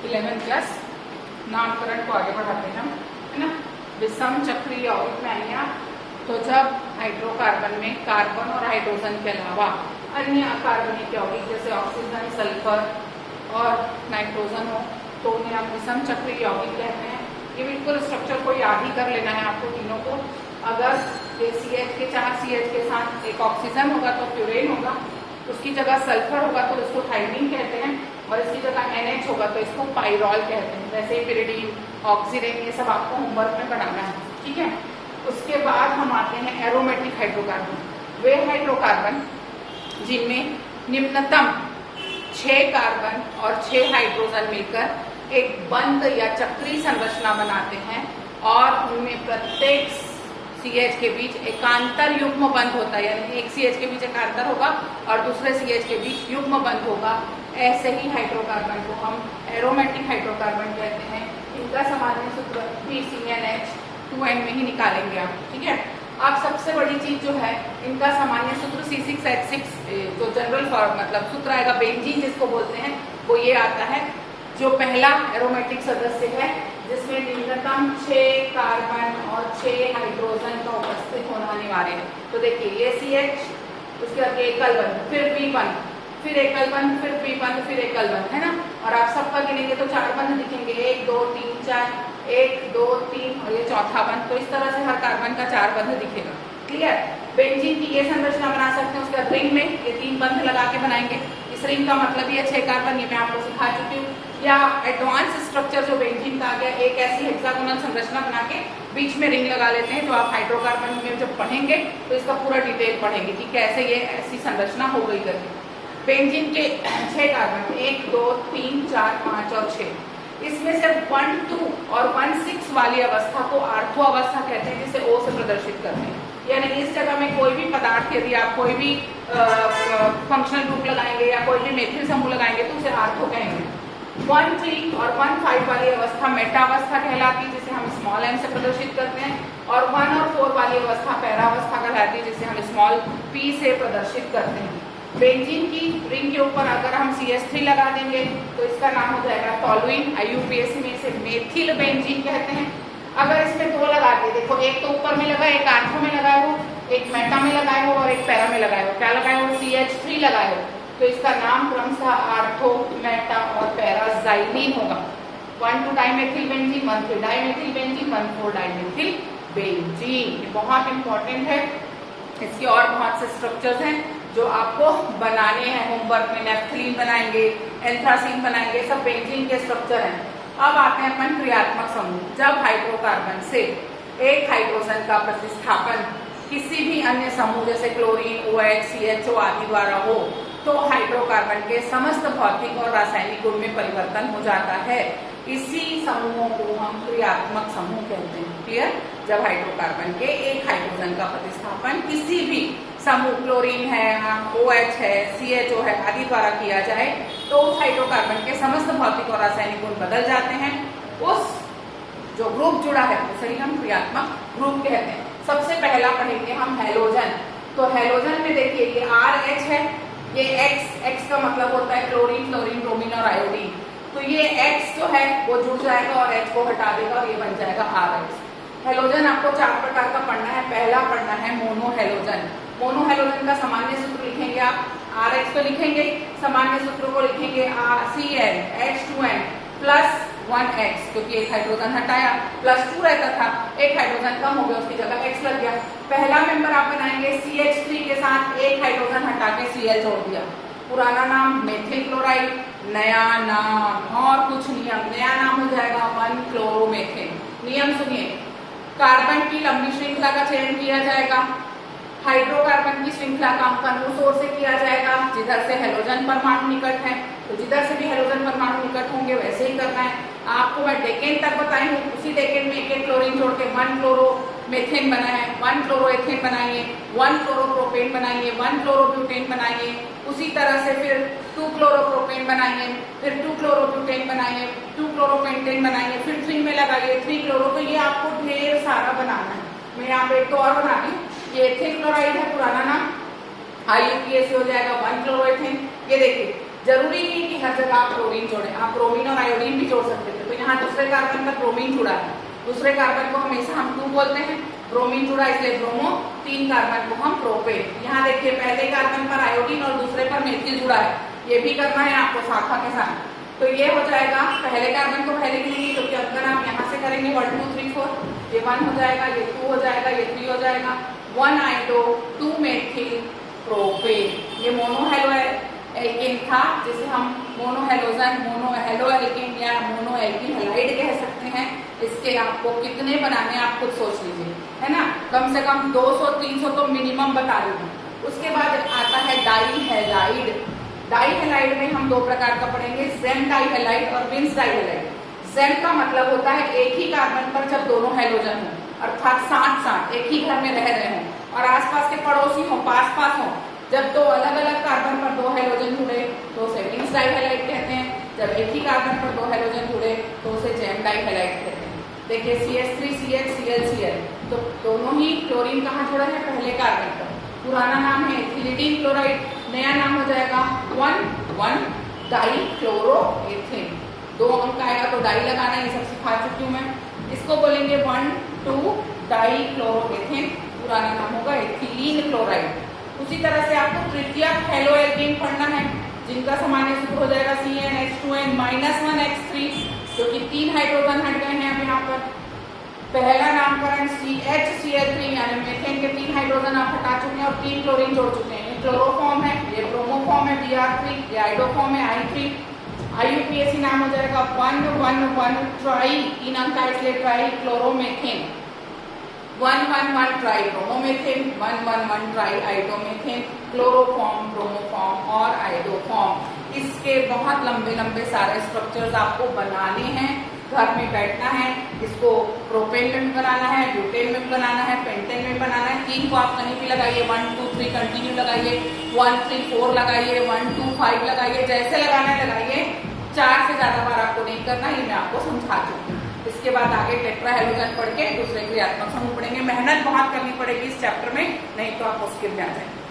11 plus नामकरण को आगे बढ़ाते हैं हम, है ना। विषम चक्रीय यौगिक में आएंगे आप, तो जब हाइड्रोकार्बन में कार्बन और हाइड्रोजन के अलावा अन्य अकार्बनिक यौगिक जैसे ऑक्सीजन, सल्फर और नाइट्रोजन हो तो उन्हें हम विषम चक्रीय यौगिक कहते हैं। ये बिल्कुल स्ट्रक्चर को याद ही कर लेना है आपको तीनों को। अगर ये CH के 4 CH के साथ एक ऑक्सीजन होगा तो फ्यूरेन होगा, उसकी जगह सल्फर होगा तो इसको थाइमीन कहते हैं, और इसकी जगह NH होगा तो इसको पाइरॉल कहते हैं। वैसे ही पिरिडीन, ऑक्सीडेन, ये सब आपको होमवर्क में बनाना है, ठीक है। उसके बाद हम आते हैं एरोमेटिक हाइड्रोकार्बन। वे हाइड्रोकार्बन जिनमें निम्नतम 6 कार्बन और 6 हाइड्रोजन मिलकर एक बंद या चक्रीय संरचना बनाते हैं, और उनमें प्रत्येक CH के बीच एकांतर युग्म बंध होता है, यानी एक CH के बीच एकांतर होगा और दूसरे CH के बीच युग्म बंध होगा। ऐसे ही हाइड्रोकार्बन को हम एरोमेटिक हाइड्रोकार्बन कहते हैं। इनका सामान्य सूत्र PCNH2N में ही निकालेंगे आप, ठीक है। अब सबसे बड़ी चीज जो है, इनका सामान्य सूत्र C6H6 जो जनरल फॉर्म मतलब सूत्र आएगा बेंजीन जिसको बोलते हैं, वो ये आता है। जो पहला एरोमेटिक सदस्य है जिसमें निम्नतम 6 कार्बन और 6 हाइड्रोजन का उपस्थित होना अनिवार्य है। तो देखिए ये CH, उसके बाद एकल बंध, फिर B बंध, फिर एकल बंध, फिर B बंध, फिर एकल बंध, है ना। और आप सबका गिनेंगे तो 4 बंध दिखेंगे, 1 2 3 4, 1 2 3 और ये चौथा बंध। तो इस तरह से हर कार्बन का 4 बंध दिखेगा, क्लियर। बेंजीन की ये संरचना बना सकते हैं, उसके बाद रिंग में ये 3 बंध लगा के बनाएंगे। इस रिंग का मतलब ये 6 कार्बन, ये मैं आपको सिखा चुकी हूँ। या एडवांस स्ट्रक्चर जो बेंजीन का आ गया, एक ऐसी हेक्सागोनल संरचना बना के बीच में रिंग लगा लेते हैं। जो आप हाइड्रोकार्बन में जब पढ़ेंगे तो इसका पूरा डिटेल पढ़ेंगे कि कैसे ये ऐसी संरचना हो गई करके। बेंजीन के 6 कार्बन 1 2 3 4 5 और 6, इसमें से 1 2 और 1 6 वाली अवस्था को आर्थो अवस्था कहते हैं, जिसे O से प्रदर्शित करते हैं। यानी इस जगह में कोई भी पदार्थ, यदि आप कोई भी फंक्शनल ग्रुप लगाएंगे या कोई भी मेथिल समूह लगाएंगे तो उसे आर्थो कहेंगे। 1 3 और 1 5 वाली अवस्था मेटा अवस्था कहलाती है, जिसे हम स्मॉल m से प्रदर्शित करते हैं, और 1 और 4 वाली अवस्था पैरा अवस्था कहलाती है, जिसे हम स्मॉल p से प्रदर्शित करते हैं। बेंजीन की रिंग के ऊपर अगर हम CH3 लगा देंगे तो इसका नाम हो जाएगा टॉलुइन। IUPAC में इसे मेथिल बेंजीन कहते हैं। अगर इसमें 2 लगा दिए, देखो एक तो ऊपर में लगा, एक आर्थो में लगाए हो, एक मेटा में लगाए हो और एक पैरा में लगाए हो। क्या लगाए हो? CH3 लगाए हो, तो इसका नाम क्रमशः आर्थो, मेटा और पैराजाइलीन होगा। 1 2 dimethyl benzene, 1 3 dimethyl benzene, 1 4 dimethyl benzene. ये बहुत इंपॉर्टेंट है। इसके और बहुत से स्ट्रक्चर्स हैं जो आपको बनाने हैं होमवर्क में। नेफ्थलीन बनाएंगे, एंथ्रासीन बनाएंगे, सब बेंजीन के स्ट्रक्चर हैं। अब आते हैं अपन क्रियात्मक समूह। जब हाइड्रोकार्बन से एक हाइड्रोजन का प्रतिस्थापन किसी भी अन्य समूह जैसे क्लोरीन, OH, CHO आदि द्वारा हो तो हाइड्रोकार्बन के समस्त भौतिक और रासायनिक गुण में परिवर्तन हो जाता है। इसी समूहों को हम क्रियात्मक समूह कहते हैं, क्लियर। जब हाइड्रोकार्बन के एक हाइड्रोजन का प्रतिस्थापन किसी भी समूह, क्लोरीन है, OH है, CHO है आदि द्वारा किया जाए तो उस हाइड्रोकार्बन के समस्त भौतिक और रासायनिक गुण बदल जाते हैं। उस जो ग्रुप जुड़ा है उसे ही हम क्रियात्मक ग्रुप कहते हैं। सबसे पहला पढ़ेंगे हम हैलोजन। तो हैलोजन में देखिए ये RH है, ये X का मतलब होता है क्लोरीन, फ्लोरीन, ब्रोमीन और आयोडीन। तो ये X जो है वो जुड़ जाएगा और H को हटा देगा और ये बन जाएगा RH। हैलोजन आपको 4 प्रकार का पढ़ना है। पहला पढ़ना है मोनोहैलोजन। मोनोहैलोजन का सामान्य सूत्र लिखेंगे आप, RH तो लिखेंगे, सामान्य सूत्र को लिखेंगे CnH2n प्लस 1x, क्योंकि एक हाइड्रोजन हटाया, प्लस 2 रहता था, एक हाइड्रोजन कम हो गया, उसकी जगह x लग गया। पहला मेंबर आप बनाएंगे CH3 के साथ एक हाइड्रोजन हटा के Cl जोड़ दिया। पुराना नाम मेथिल क्लोराइड, नया नाम और कुछ नियम, नया नाम हो जाएगा 1-क्लोरोमेथेन। नियम सुनिए, कार्बन की लंबी श्रृंखला का चयन किया जाएगा। हाइड्रोकार्बन की श्रृंखला का अंकन उस ओर से किया जाएगा जिधर से हैलोजन परमाणु निकट है। तो जिधर से भी हैलोजन परमाणु निकट होंगे वैसे ही करना है। आपको मैं डेकेन तक बताई हूँ, उसी डेकेन में एक क्लोरीन जोड़ के 1-क्लोरोमेथेन बना है, 1-क्लोरोएथेन बनाइए, 1-क्लोरोप्रोपेन बनाइए, 1-क्लोरोब्यूटेन बनाइए। उसी तरह से फिर 2-क्लोरोप्रोपेन बनाइए, फिर 2-क्लोरोब्यूटेन बनाइए, 2-क्लोरोपेंटेन बनाइए, फिर 3 में लगाइए 3-क्लोरो। तो ये आपको ढेर सारा बनाना है। मैं यहाँ पे एक तो और बना दी, ये एथिल क्लोराइड है पुराना नाम, IUPAC हो जाएगा 1-क्लोरोएथेन। ये देखिए जरूरी नहीं कि हर जगह आप क्लोरीन जोड़ें, आप ब्रोमीन और आयोडीन भी जोड़ सकते थे। तो यहाँ दूसरे कार्बन पर ब्रोमीन जुड़ा है, दूसरे कार्बन को हमेशा हम 2 बोलते हैं, ब्रोमीन जुड़ा इसलिए ब्रोमो, 3 कार्बन को हम प्रोपेन। यहाँ देखिए पहले कार्बन पर आयोडीन और दूसरे पर मेथिल जुड़ा है, ये भी करना है आपको शाखा के साथ। तो ये हो जाएगा, पहले कार्बन को पहले लिखेंगे क्योंकि अगर आप यहाँ से करेंगे 1 2 3 4, ये 1 हो जाएगा, ये 2 हो जाएगा, ये 3 हो जाएगा, 1 आयोडो 2 मेथिल प्रोपेन। ये मोनोहेलो एल्केन था जिसे हम मोनोहेलोजन, मोनोहेलो एल्केन या मोनो एल्किन हैलाइड कह सकते हैं। इसके आपको कितने बनाने आप खुद सोच लीजिए, है ना, कम से कम 200-300 तो मिनिमम बता रही हूँ। उसके बाद आता है डाईहेलाइड। डाईहेलाइड में हम 2 प्रकार का पढ़ेंगे, जेम डाईहेलाइड और विंस डाईहेलाइड। जेम का मतलब होता है एक ही कार्बन पर जब दोनों हैलोजन हो, अर्थात साथ साथ एक ही घर में रह रहे हों और आसपास के पड़ोसी हो, पास हो, जब 2 अलग अलग कार्बन पर 2 हैलोजन जुड़े तो उसे विंस डाईहेलाइड कहते हैं। जब एक ही कार्बन पर 2 हैलोजन जुड़े तो उसे जेम डाईहेलाइड कहते हैं। देखिए CH3 CH Cl Cl, तो दोनों ही क्लोरीन कहाँ जुड़ा है, पहले कार्बन पर। पुराना नाम है एथिलीन क्लोराइड, नया नाम हो जाएगा 1,1 डाईक्लोरोएथेन। 2 अंक आएगा तो डाई लगाना, ये सब सिखा चुकी हूँ मैं। इसको बोलेंगे 1,2 डाईक्लोरोएथेन, पुराना नाम होगा एथिलीन क्लोराइड। उसी तरह से आपको तृतीयक हेलो एल्केन पढ़ना है, जिनका सामान्य सूत्र हो जाएगा CnH2n -1x3, क्योंकि 3 हाइड्रोजन हट गए हैं अब यहाँ पर। पहला नामकरण CHCl3 यानी मेथेन के 3 हाइड्रोजन आप हटा चुके हैं और 3 क्लोरीन जोड़ चुके हैं। ये क्लोरोफॉर्म है, ये ब्रोमोफॉर्म है Br3, ये आइडोफॉर्म है I3। IUPAC नाम हो जाएगा 1,1,1 ट्राई, 3 अंक का इसलिए trichloromethane, 1,1,1 tribromomethane, 1,1,1 triiodomethane, chloroform, bromoform और आइडोफॉर्म। इसके बहुत लंबे लंबे सारे स्ट्रक्चर्स आपको बनाने हैं, घर में बैठना है, इसको प्रोपेन में बनाना है, ब्यूटेन में बनाना है, पेंटेन में बनाना है। 3 को आप कहीं भी लगाइए, 1 2 3 कंटिन्यू लगाइए, 1 3 4 लगाइए, 1 2 5 लगाइए, जैसे लगाना है लगाइए। 4 से ज्यादा बार आपको नहीं करना, ये मैं आपको समझा चुकी हूँ। इसके बाद आगे टेट्रा हेलोजन पढ़ के दूसरे क्रियात्मक समूह पढ़ेंगे। मेहनत बहुत करनी पड़ेगी इस चैप्टर में, नहीं तो आप मुश्किल में आ जाएंगे।